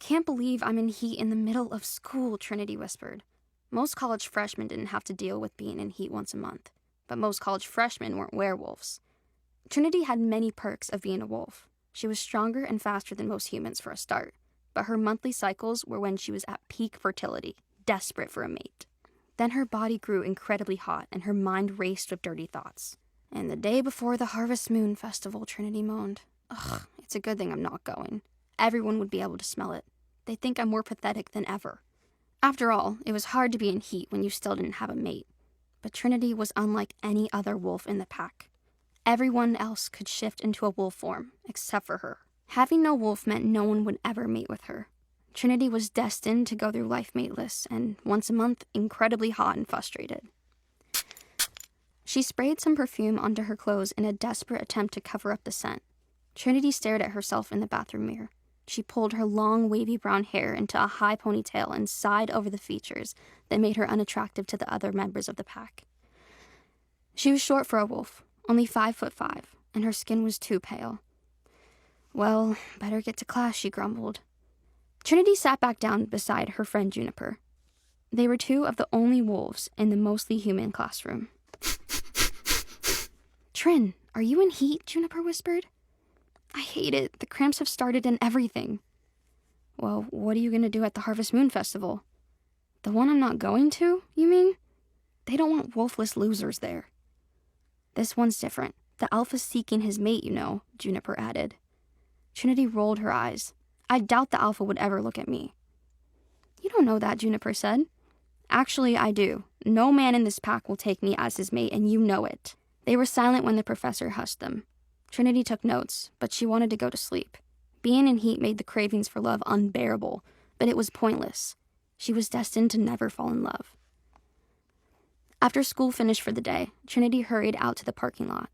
can't believe I'm in heat in the middle of school, Trinity whispered. Most college freshmen didn't have to deal with being in heat once a month, but most college freshmen weren't werewolves. Trinity had many perks of being a wolf. She was stronger and faster than most humans for a start, but her monthly cycles were when she was at peak fertility, desperate for a mate. Then her body grew incredibly hot and her mind raced with dirty thoughts. And the day before the Harvest Moon Festival, Trinity moaned. Ugh, it's a good thing I'm not going. Everyone would be able to smell it. They'd think I'm more pathetic than ever. After all, it was hard to be in heat when you still didn't have a mate. But Trinity was unlike any other wolf in the pack. Everyone else could shift into a wolf form, except for her. Having no wolf meant no one would ever mate with her. Trinity was destined to go through life mateless, and once a month, incredibly hot and frustrated. She sprayed some perfume onto her clothes in a desperate attempt to cover up the scent. Trinity stared at herself in the bathroom mirror. She pulled her long, wavy brown hair into a high ponytail and sighed over the features that made her unattractive to the other members of the pack. She was short for a wolf, only 5'5", and her skin was too pale. Well, better get to class, she grumbled. Trinity sat back down beside her friend Juniper. They were two of the only wolves in the mostly human classroom. Trin, are you in heat? Juniper whispered. I hate it. The cramps have started and everything. Well, what are you going to do at the Harvest Moon Festival? The one I'm not going to, you mean? They don't want wolfless losers there. This one's different. The alpha's seeking his mate, you know, Juniper added. Trinity rolled her eyes. I doubt the alpha would ever look at me. You don't know that, Juniper said. Actually, I do. No man in this pack will take me as his mate, and you know it. They were silent when the professor hushed them. Trinity took notes, but she wanted to go to sleep. Being in heat made the cravings for love unbearable, but it was pointless. She was destined to never fall in love. After school finished for the day, Trinity hurried out to the parking lot.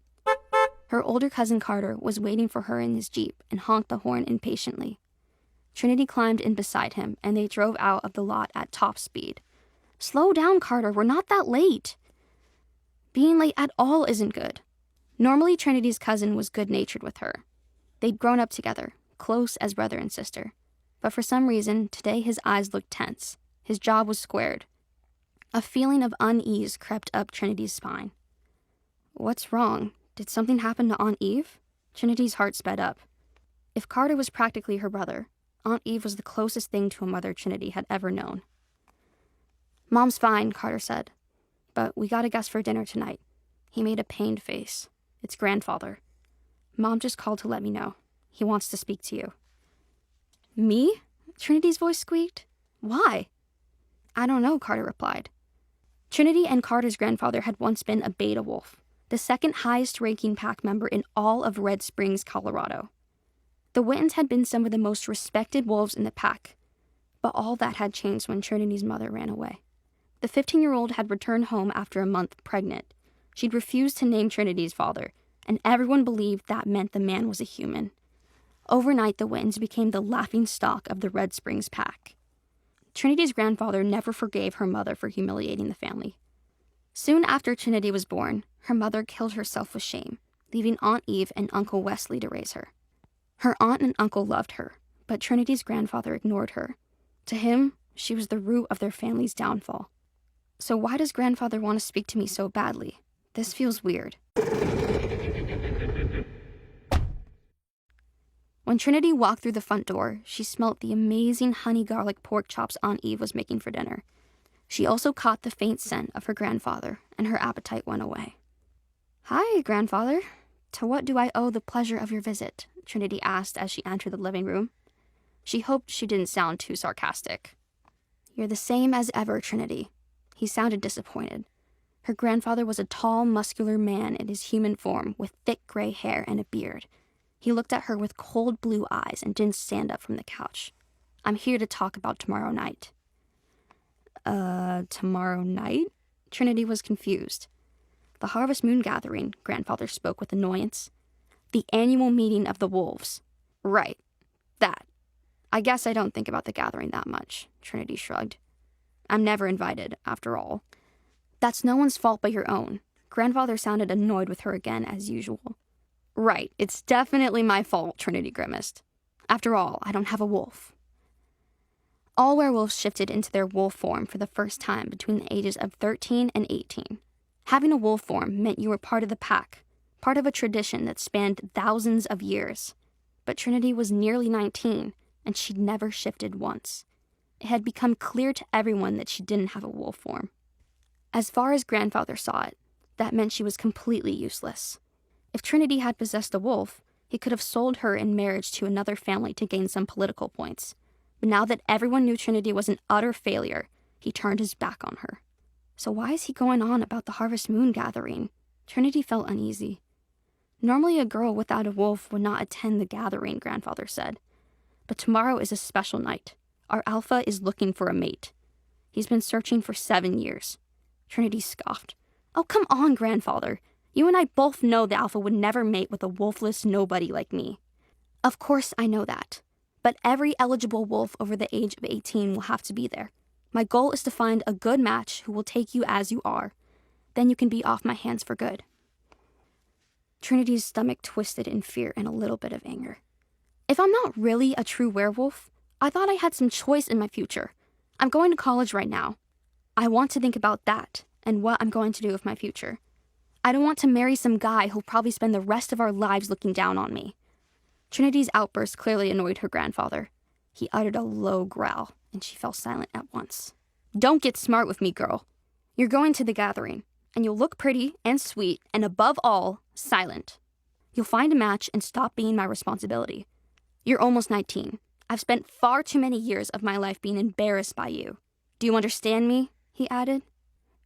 Her older cousin Carter was waiting for her in his Jeep and honked the horn impatiently. Trinity climbed in beside him, and they drove out of the lot at top speed. Slow down, Carter, we're not that late. Being late at all isn't good. Normally, Trinity's cousin was good-natured with her. They'd grown up together, close as brother and sister. But for some reason, today his eyes looked tense. His jaw was squared. A feeling of unease crept up Trinity's spine. What's wrong? Did something happen to Aunt Eve? Trinity's heart sped up. If Carter was practically her brother, Aunt Eve was the closest thing to a mother Trinity had ever known. Mom's fine, Carter said. But we got a guest for dinner tonight. He made a pained face. It's grandfather. Mom just called to let me know. He wants to speak to you. Me? Trinity's voice squeaked. Why? I don't know, Carter replied. Trinity and Carter's grandfather had once been a beta wolf, the second highest ranking pack member in all of Red Springs, Colorado. The Wittens had been some of the most respected wolves in the pack, but all that had changed when Trinity's mother ran away. The 15-year-old had returned home after a month pregnant. She'd refused to name Trinity's father, and everyone believed that meant the man was a human. Overnight, the Wittens became the laughingstock of the Red Springs pack. Trinity's grandfather never forgave her mother for humiliating the family. Soon after Trinity was born, her mother killed herself with shame, leaving Aunt Eve and Uncle Wesley to raise her. Her aunt and uncle loved her, but Trinity's grandfather ignored her. To him, she was the root of their family's downfall. So why does grandfather want to speak to me so badly? This feels weird. When Trinity walked through the front door, she smelt the amazing honey garlic pork chops Aunt Eve was making for dinner. She also caught the faint scent of her grandfather, and her appetite went away. Hi, grandfather. To what do I owe the pleasure of your visit? Trinity asked as she entered the living room. She hoped she didn't sound too sarcastic. You're the same as ever, Trinity. He sounded disappointed. Her grandfather was a tall, muscular man in his human form with thick gray hair and a beard. He looked at her with cold blue eyes and didn't stand up from the couch. I'm here to talk about tomorrow night. Tomorrow night? Trinity was confused. The Harvest Moon Gathering, grandfather spoke with annoyance. The annual meeting of the wolves. Right. That. I guess I don't think about the gathering that much, Trinity shrugged. I'm never invited, after all. That's no one's fault but your own. Grandfather sounded annoyed with her again, as usual. Right, it's definitely my fault, Trinity grimaced. After all, I don't have a wolf. All werewolves shifted into their wolf form for the first time between the ages of 13 and 18. Having a wolf form meant you were part of the pack, part of a tradition that spanned thousands of years. But Trinity was nearly 19, and she'd never shifted once. It had become clear to everyone that she didn't have a wolf form. As far as Grandfather saw it, that meant she was completely useless. If Trinity had possessed a wolf, he could have sold her in marriage to another family to gain some political points. But now that everyone knew Trinity was an utter failure, he turned his back on her. So why is he going on about the Harvest Moon gathering? Trinity felt uneasy. Normally a girl without a wolf would not attend the gathering, Grandfather said. But tomorrow is a special night. Our alpha is looking for a mate. He's been searching for 7 years. Trinity scoffed. Oh, come on, Grandfather. You and I both know the alpha would never mate with a wolfless nobody like me. Of course I know that. But every eligible wolf over the age of 18 will have to be there. My goal is to find a good match who will take you as you are. Then you can be off my hands for good. Trinity's stomach twisted in fear and a little bit of anger. If I'm not really a true werewolf, I thought I had some choice in my future. I'm going to college right now. I want to think about that and what I'm going to do with my future. I don't want to marry some guy who'll probably spend the rest of our lives looking down on me. Trinity's outburst clearly annoyed her grandfather. He uttered a low growl, and she fell silent at once. Don't get smart with me, girl. You're going to the gathering, and you'll look pretty and sweet, and above all, silent. You'll find a match and stop being my responsibility. You're almost 19. I've spent far too many years of my life being embarrassed by you. Do you understand me? He added.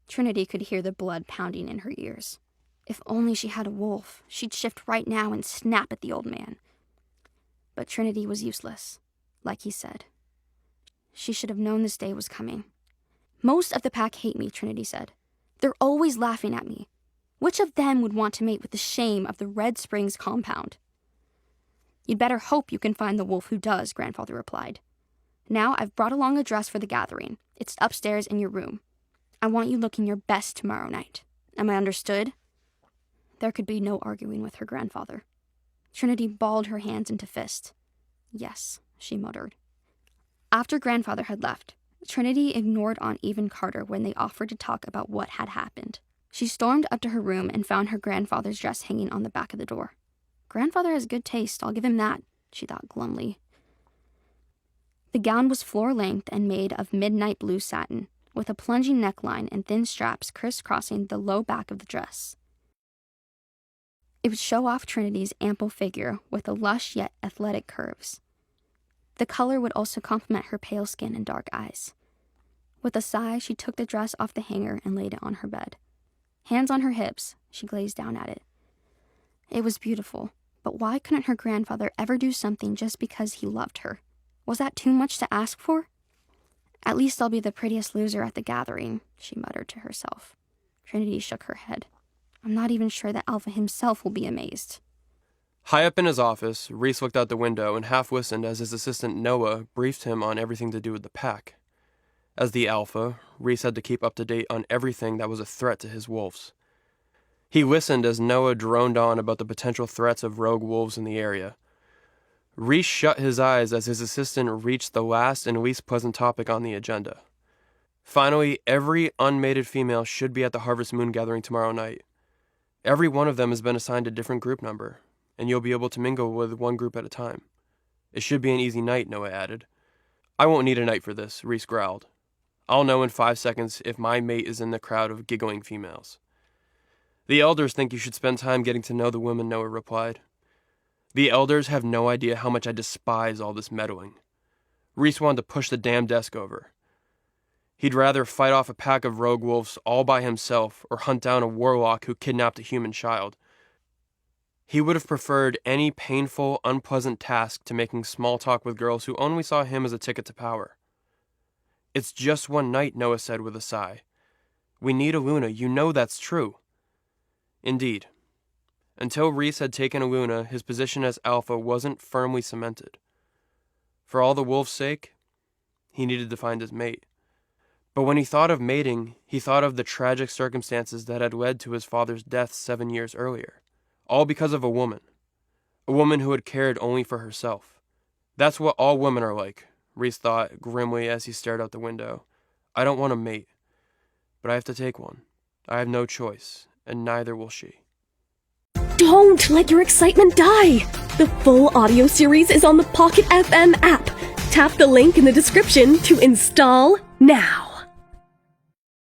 Trinity could hear the blood pounding in her ears. If only she had a wolf, she'd shift right now and snap at the old man. But Trinity was useless, like he said. She should have known this day was coming. Most of the pack hate me, Trinity said. They're always laughing at me. Which of them would want to mate with the shame of the Red Springs compound? You'd better hope you can find the wolf who does, Grandfather replied. Now I've brought along a dress for the gathering. It's upstairs in your room. I want you looking your best tomorrow night. Am I understood? There could be no arguing with her grandfather. Trinity balled her hands into fists. Yes, she muttered. After Grandfather had left, Trinity ignored Aunt Eve and Carter when they offered to talk about what had happened. She stormed up to her room and found her grandfather's dress hanging on the back of the door. Grandfather has good taste, I'll give him that, she thought glumly. The gown was floor-length and made of midnight blue satin, with a plunging neckline and thin straps crisscrossing the low back of the dress. It would show off Trinity's ample figure with the lush yet athletic curves. The color would also complement her pale skin and dark eyes. With a sigh, she took the dress off the hanger and laid it on her bed. Hands on her hips, she gazed down at it. It was beautiful, but why couldn't her grandfather ever do something just because he loved her? Was that too much to ask for? At least I'll be the prettiest loser at the gathering, she muttered to herself. Trinity shook her head. I'm not even sure that Alpha himself will be amazed. High up in his office, Reese looked out the window and half listened as his assistant Noah briefed him on everything to do with the pack. As the Alpha, Reese had to keep up to date on everything that was a threat to his wolves. He listened as Noah droned on about the potential threats of rogue wolves in the area. Reese shut his eyes as his assistant reached the last and least pleasant topic on the agenda. Finally, every unmated female should be at the Harvest Moon gathering tomorrow night. Every one of them has been assigned a different group number, and you'll be able to mingle with one group at a time. It should be an easy night, Noah added. I won't need a night for this, Reese growled. I'll know in 5 seconds if my mate is in the crowd of giggling females. The elders think you should spend time getting to know the women, Noah replied. The elders have no idea how much I despise all this meddling. Reese wanted to push the damn desk over. He'd rather fight off a pack of rogue wolves all by himself or hunt down a warlock who kidnapped a human child. He would have preferred any painful, unpleasant task to making small talk with girls who only saw him as a ticket to power. It's just one night, Noah said with a sigh. We need a Luna, you know that's true. Indeed. Until Reese had taken a Luna, his position as Alpha wasn't firmly cemented. For all the wolves' sake, he needed to find his mate. But when he thought of mating, he thought of the tragic circumstances that had led to his father's death 7 years earlier. All because of a woman who had cared only for herself. That's what all women are like, Reese thought grimly as he stared out the window. I don't want a mate, but I have to take one. I have no choice, and neither will she. Don't let your excitement die! The full audio series is on the Pocket FM app. Tap the link in the description to install now.